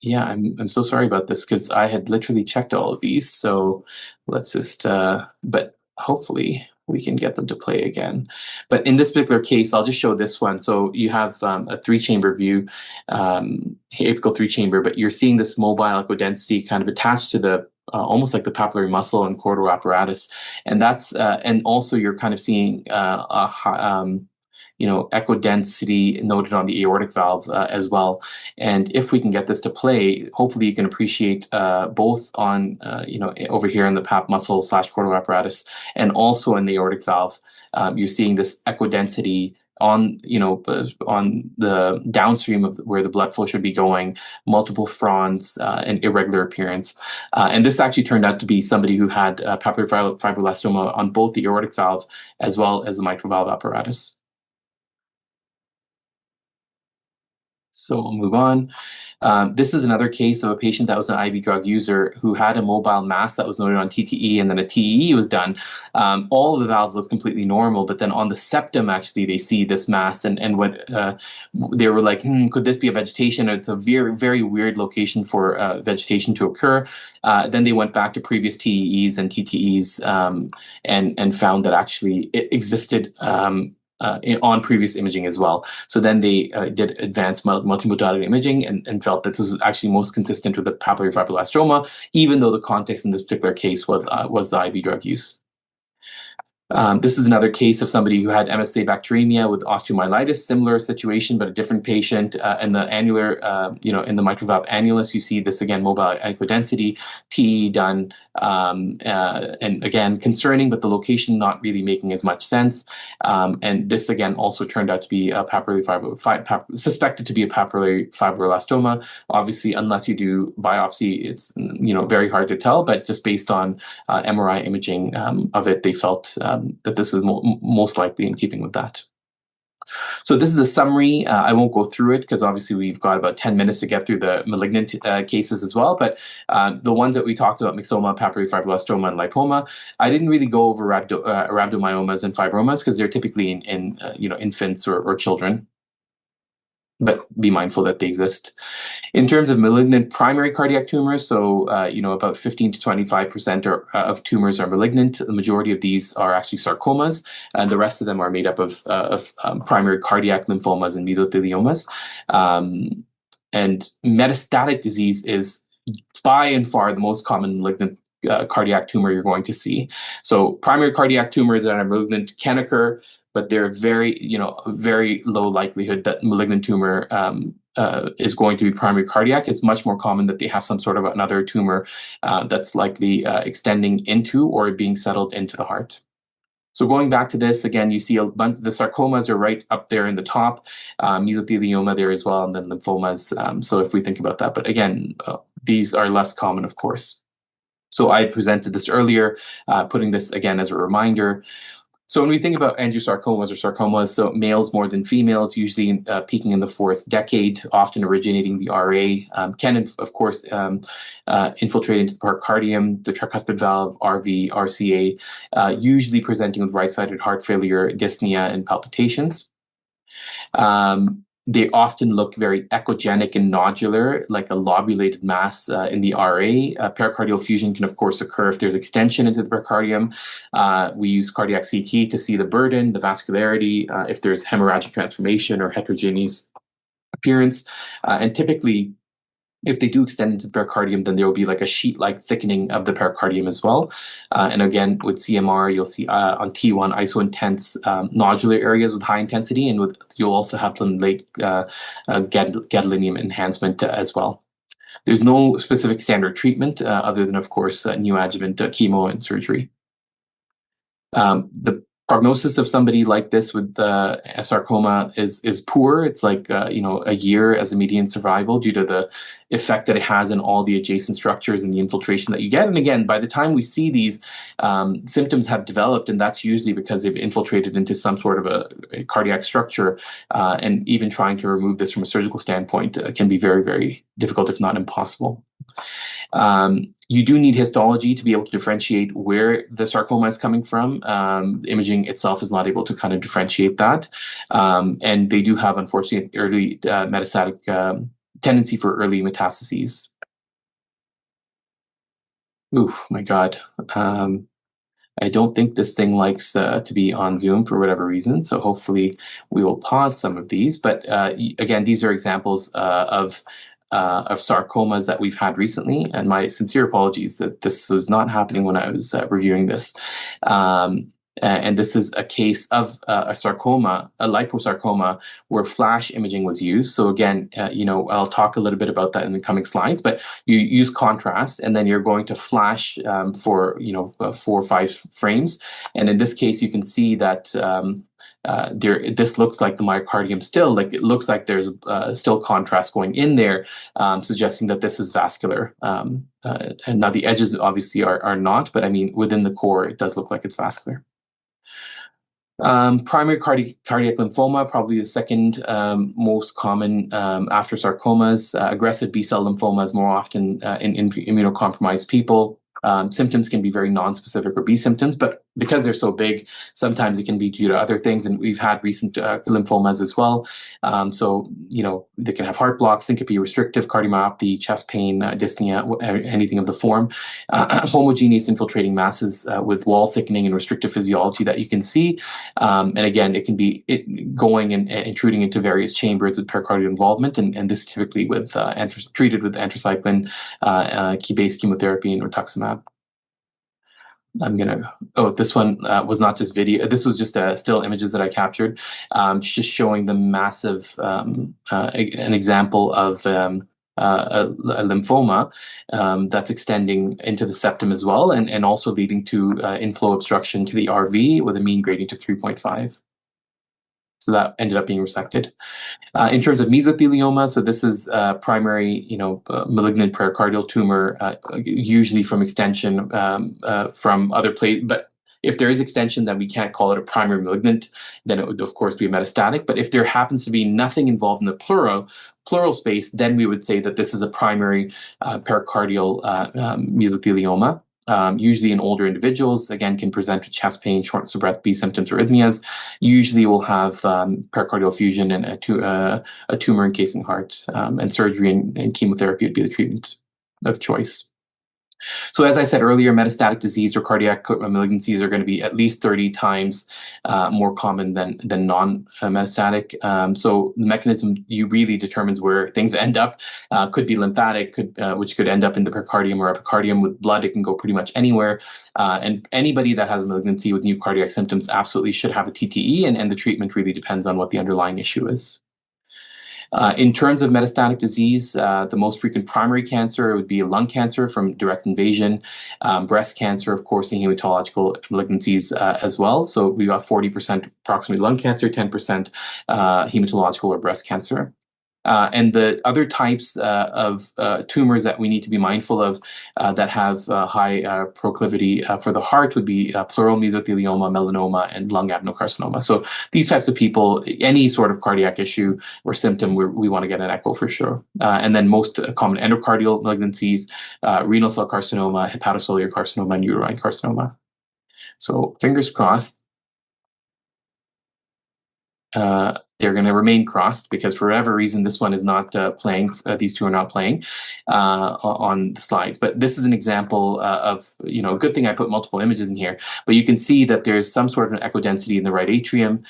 Yeah, I'm so sorry about this because I had literally checked all of these. So let's just, but hopefully we can get them to play again. But in this particular case, I'll just show this one. So you have a 3-chamber view, apical 3-chamber, but you're seeing this mobile echo-density kind of attached to the almost like the papillary muscle and chordal apparatus, and that's and also you're kind of seeing echo density noted on the aortic valve as well. And if we can get this to play, hopefully you can appreciate both on, over here in the pap muscle / chordal apparatus and also in the aortic valve, you're seeing this echo density on the downstream of where the blood flow should be going, multiple fronds, and irregular appearance. And this actually turned out to be somebody who had papillary fibroelastoma on both the aortic valve as well as the mitral valve apparatus. So we'll move on. This is another case of a patient that was an IV drug user who had a mobile mass that was noted on TTE, and then a TEE was done. All of the valves looked completely normal, but then on the septum, actually, they see this mass, and what they were like, could this be a vegetation? It's a very, very weird location for vegetation to occur. Then they went back to previous TEEs and TTEs and found that actually it existed on previous imaging as well. So then they did advanced multimodality imaging and felt that this was actually most consistent with the papillary fibroelastoma, even though the context in this particular case was the IV drug use. This is another case of somebody who had MSA bacteremia with osteomyelitis, similar situation, but a different patient. In the annular, in the mitral valve annulus, you see this again, mobile echodensity, TE done, and again, concerning, but the location not really making as much sense. And this again also turned out to be a suspected to be a papillary fibroelastoma. Obviously, unless you do biopsy, it's very hard to tell, but just based on MRI imaging of it, they felt that this is most likely in keeping with that. So this is a summary. I won't go through it because obviously we've got about 10 minutes to get through the malignant cases as well. But the ones that we talked about, Myxoma, papillary fibroelastoma, and Lipoma, I didn't really go over rhabdomyomas and fibromas because they're typically in infants or children. But be mindful that they exist. In terms of malignant primary cardiac tumors, so about 15 to 25% of tumors are malignant. The majority of these are actually sarcomas, and the rest of them are made up of primary cardiac lymphomas and mesotheliomas. And metastatic disease is by and far the most common malignant cardiac tumor you're going to see. So primary cardiac tumors that are malignant can occur, but they're very low likelihood that malignant tumor is going to be primary cardiac. It's much more common that they have some sort of another tumor that's likely extending into or being settled into the heart. So going back to this, again, you see a bunch, the sarcomas are right up there in the top, mesothelioma there as well, and then lymphomas. So if we think about that, but again, these are less common, of course. So I presented this earlier, putting this again as a reminder. So when we think about angiosarcomas or sarcomas, so males more than females, usually peaking in the fourth decade, often originating the RA, can of course infiltrate into the pericardium, the tricuspid valve, RV, RCA, usually presenting with right-sided heart failure, dyspnea, and palpitations. They often look very echogenic and nodular, like a lobulated mass in the RA. Pericardial fusion can, of course, occur if there's extension into the pericardium. We use cardiac CT to see the burden, the vascularity, if there's hemorrhagic transformation or heterogeneous appearance. And typically, if they do extend into the pericardium, then there will be like a sheet-like thickening of the pericardium as well. And again, with CMR, you'll see on T1 iso-intense nodular areas with high intensity, and you'll also have some late gadolinium enhancement as well. There's no specific standard treatment other than, of course, neoadjuvant chemo and surgery. The prognosis of somebody like this with a sarcoma is poor. It's like a year as a median survival due to the effect that it has in all the adjacent structures and the infiltration that you get. And again, by the time we see these, symptoms have developed, and that's usually because they've infiltrated into some sort of a cardiac structure. And even trying to remove this from a surgical standpoint can be very, very difficult, if not impossible. You do need histology to be able to differentiate where the sarcoma is coming from. Imaging itself is not able to kind of differentiate that. And they do have, unfortunately, early metastatic tendency for early metastases. Oof, my God. I don't think this thing likes to be on Zoom for whatever reason, so hopefully we will pause some of these. But again, these are examples of sarcomas that we've had recently, and my sincere apologies that this was not happening when I was reviewing this. And this is a case of a sarcoma, a liposarcoma, where flash imaging was used. So again, I'll talk a little bit about that in the coming slides, but you use contrast, and then you're going to flash for 4 or 5 frames. And in this case, you can see that this looks like the myocardium still, like it looks like there's still contrast going in there, suggesting that this is vascular. And now the edges obviously are not, but I mean, within the core, it does look like it's vascular. Primary cardiac lymphoma, probably the second most common after sarcomas. Aggressive B-cell lymphomas more often in immunocompromised people. Symptoms can be very non-specific or B symptoms, but because they're so big, sometimes it can be due to other things. And we've had recent lymphomas as well. So, they can have heart block, syncope, restrictive cardiomyopathy, chest pain, dyspnea, anything of the form. Homogeneous infiltrating masses with wall thickening and restrictive physiology that you can see. And again, it can be going and intruding into various chambers with pericardial involvement. And this typically with treated with anthracycline, key-based chemotherapy, and rituximab. This one was not just video. This was just still images that I captured, just showing the massive, an example of a lymphoma that's extending into the septum as well, and also leading to inflow obstruction to the RV with a mean gradient of 3.5. So that ended up being resected. In terms of mesothelioma, so this is primary, malignant pericardial tumor, usually from extension from other places. But if there is extension, then we can't call it a primary malignant. Then it would, of course, be metastatic. But if there happens to be nothing involved in the pleural space, then we would say that this is a primary pericardial mesothelioma. Usually in older individuals, again, can present with chest pain, shortness of breath, B symptoms, arrhythmias. Usually will have pericardial effusion and a tumor encasing heart, and surgery and chemotherapy would be the treatment of choice. So as I said earlier, metastatic disease or cardiac malignancies are going to be at least 30 times more common than non-metastatic. So the mechanism really determines where things end up. Could be lymphatic, which could end up in the pericardium or epicardium. With blood, it can go pretty much anywhere. And anybody that has a malignancy with new cardiac symptoms absolutely should have a TTE, and the treatment really depends on what the underlying issue is. In terms of metastatic disease, the most frequent primary cancer would be lung cancer from direct invasion, breast cancer, of course, and hematological malignancies as well. So we got 40% approximately lung cancer, 10% hematological or breast cancer. And the other types of tumors that we need to be mindful of that have high proclivity for the heart would be pleural mesothelioma, melanoma, and lung adenocarcinoma. So these types of people, any sort of cardiac issue or symptom, we want to get an echo for sure. And then most common endocardial malignancies, renal cell carcinoma, hepatocellular carcinoma, and uterine carcinoma. So fingers crossed. They're going to remain crossed because for whatever reason, this one is not playing. These two are not playing on the slides. But this is an example of, a good thing I put multiple images in here. But you can see that there's some sort of an echo density in the right atrium.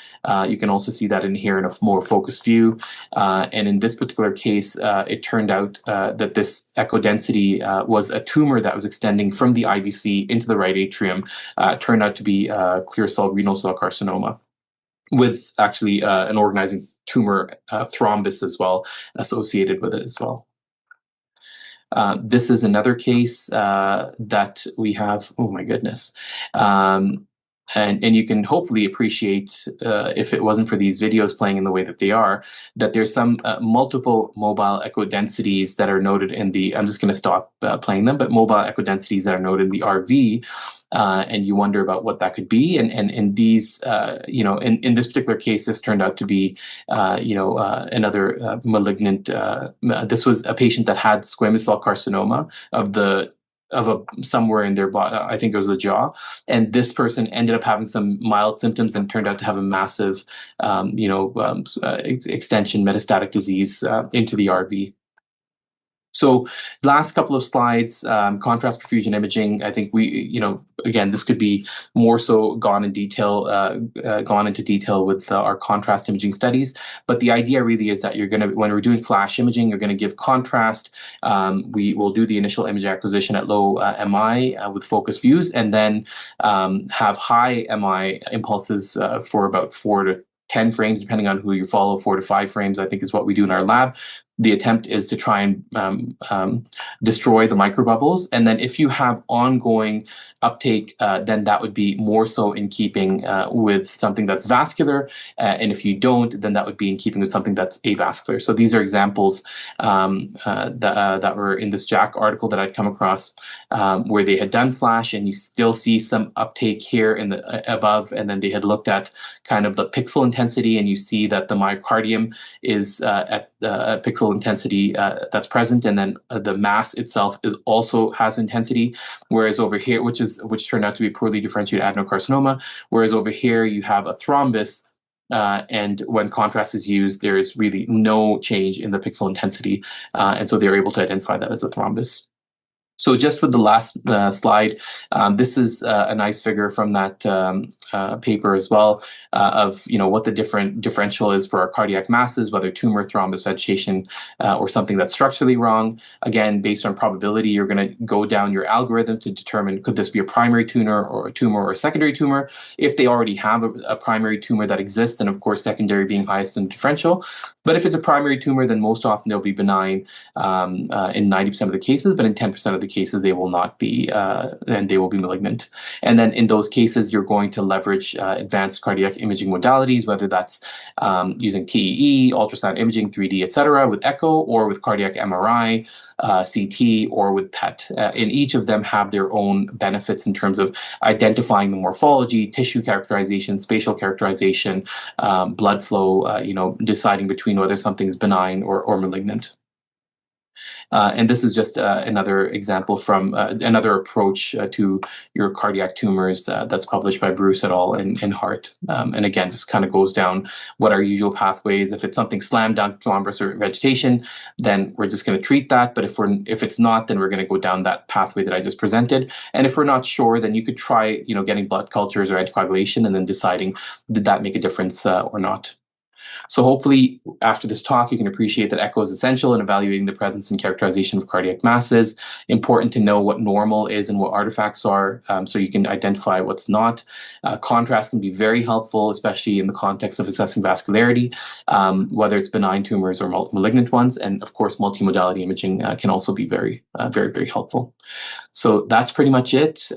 You can also see that in here in a more focused view. And in this particular case, it turned out that this echo density was a tumor that was extending from the IVC into the right atrium. Turned out to be clear cell renal cell carcinoma, with actually an organizing tumor thrombus as well associated with it as well. This is another case that we have. Oh my goodness. And you can hopefully appreciate, if it wasn't for these videos playing in the way that they are, that there's some multiple mobile echo densities that are noted in the, I'm just going to stop playing them, but mobile echo densities that are noted in the RV, and you wonder about what that could be. And in these, in this particular case, this turned out to be, another malignant. This was a patient that had squamous cell carcinoma of somewhere in their body. I think it was the jaw, and this person ended up having some mild symptoms and turned out to have a massive, extension metastatic disease into the RV. So last couple of slides, contrast perfusion imaging. I think we, again, this could be more so gone into detail with our contrast imaging studies. But the idea really is that when we're doing flash imaging, you're going to give contrast. We will do the initial image acquisition at low MI with focus views, and then have high MI impulses for about 4 to 10 frames, depending on who you follow. 4 to 5 frames, I think, is what we do in our lab. the attempt is to try and destroy the microbubbles. And then if you have ongoing uptake, then that would be more so in keeping with something that's vascular. And if you don't, then that would be in keeping with something that's avascular. So these are examples that were in this JACC article that I'd come across, where they had done FLASH, and you still see some uptake here in the above, and then they had looked at kind of the pixel intensity, and you see that the myocardium is at pixel intensity that's present, and then the mass itself is also has intensity, whereas over here, which turned out to be poorly differentiated adenocarcinoma, whereas over here you have a thrombus, and when contrast is used, there is really no change in the pixel intensity, and so they're able to identify that as a thrombus. So just with the last slide, this is a nice figure from that paper as well, of what the differential is for our cardiac masses, whether tumor, thrombus, vegetation, or something that's structurally wrong. Again, based on probability, you're going to go down your algorithm to determine, could this be a primary tumor or a secondary tumor? If they already have a primary tumor that exists, and of course secondary being highest in differential. But if it's a primary tumor, then most often they'll be benign in 90% of the cases, but in 10% of the cases they will not be, and they will be malignant. And then in those cases, you're going to leverage advanced cardiac imaging modalities, whether that's using TEE, ultrasound imaging, 3D, etc., with echo, or with cardiac MRI, CT, or with PET. And each of them have their own benefits in terms of identifying the morphology, tissue characterization, spatial characterization, blood flow, deciding between whether something is benign or malignant. And this is just another example from another approach to your cardiac tumors that's published by Bruce et al. in Heart. And again, just kind of goes down what our usual pathways. If it's something slammed down thrombus or vegetation, then we're just going to treat that. But if it's not, then we're going to go down that pathway that I just presented. And if we're not sure, then you could try getting blood cultures or anticoagulation, and then deciding, did that make a difference or not. So hopefully after this talk, you can appreciate that echo is essential in evaluating the presence and characterization of cardiac masses. Important to know what normal is and what artifacts are, so you can identify what's not. Contrast can be very helpful, especially in the context of assessing vascularity, whether it's benign tumors or malignant ones. And of course, multimodality imaging can also be very, very, very helpful. So that's pretty much it.